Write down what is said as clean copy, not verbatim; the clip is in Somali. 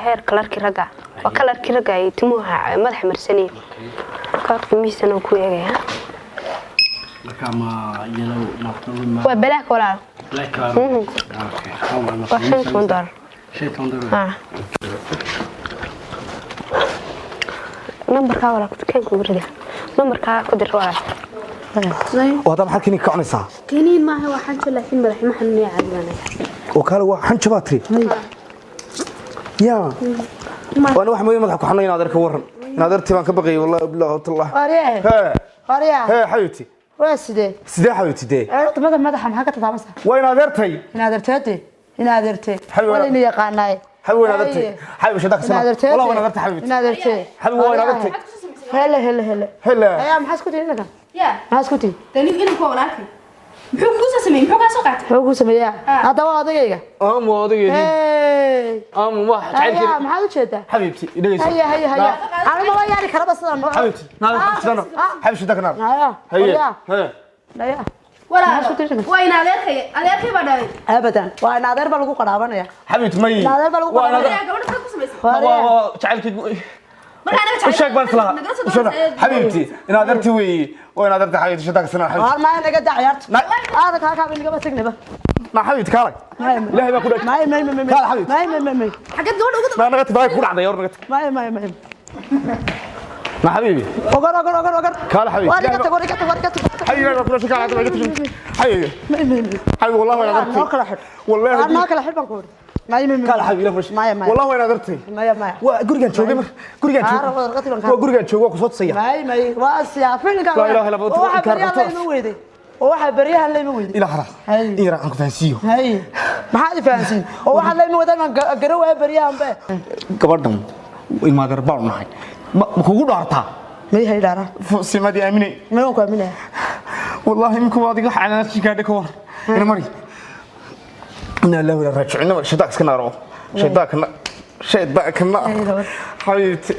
heer kalarkii raga waa kalarkii raga ay timuha madax marsanay kaadka miisana ku eegaya marka ma yellow ma waa black walaal black okay waa $5 $5 numberka walaal kan ku rida numberka ku dir walaal وهذا محل كني كعنسا كنين ما هو حنجة لكن مدح ما حنوني عادنا وكان هو حنجة باتري يا وانا واحد ما مدحك حنين نادرك ورن نادرتي ما كبقي والله بالله الله قاريه قاريه ها حبيبتي واسده سيدي حبيبتي دي مدح ما ka tadamasa وين نادرتي نادرتي ولا إني يقاناي حبيبي نادرتي حبيبي شدك سنة والله وين نادرتي حبيبتي حبيبي وين نادرتي هلا يا maxaa isku tiinaka يا maxaa isku tiin tani inuu ku walaalkay muxuu ku sameeyay muxuu ka soo qaatay wuxuu ku sameeyaa hada waa odagayga odagayga wax tacaylkii maxaa u jeedaa حبيبتي دغيس هيا انا ما yaari karaba sidaan حبيبتي نادر حبيبي شدك نار هيا لا ولا وين adeerkay ba dhalay abadan waa in adeer ba lagu qaraabanayaa حبيبتي may adeer ba lagu qaraabanayaa gabadha ku sameeyay tacaylkii وشاك بان فلا حبيبتي انا درت وي وانا درت حبيبتي شدك سنه حبيبتي ما انا قد عيارت هذا كاكا بين قبل تجنبه ما حبيبتي كارك لا ما كنت ما حبيبتي ما حاجات دول ما انا قلت باي كل عضيه ورقت ما ما حبيبي اوغر كال حبيبي ورقت حبيبي انا كل شيء قاعد حبيبي حبيبي والله وانا درت والله انا كل حد بنقول كال حبيبي والله وانا درت ما غوريغان جوجي غوريغان غوريغان جوجو كسو تصيا ما واسيا فيلكا لا اله الا الله waxa bariyahan la imo weeday ila xara ira aan ku fahansiyo maxaad fahansiin oo waxa la imo wadaan garow ay bariyahan ba gabadhan ilma darbaan nahay ma kugu dhaartaa ma yahay dhaara simadii aamine ma ku aamine wallahi imku adiga xanaanadkii gaadhay ka war ina mari ina la wada raajicina shadaaq iska naaro shadaaqna حبيبتي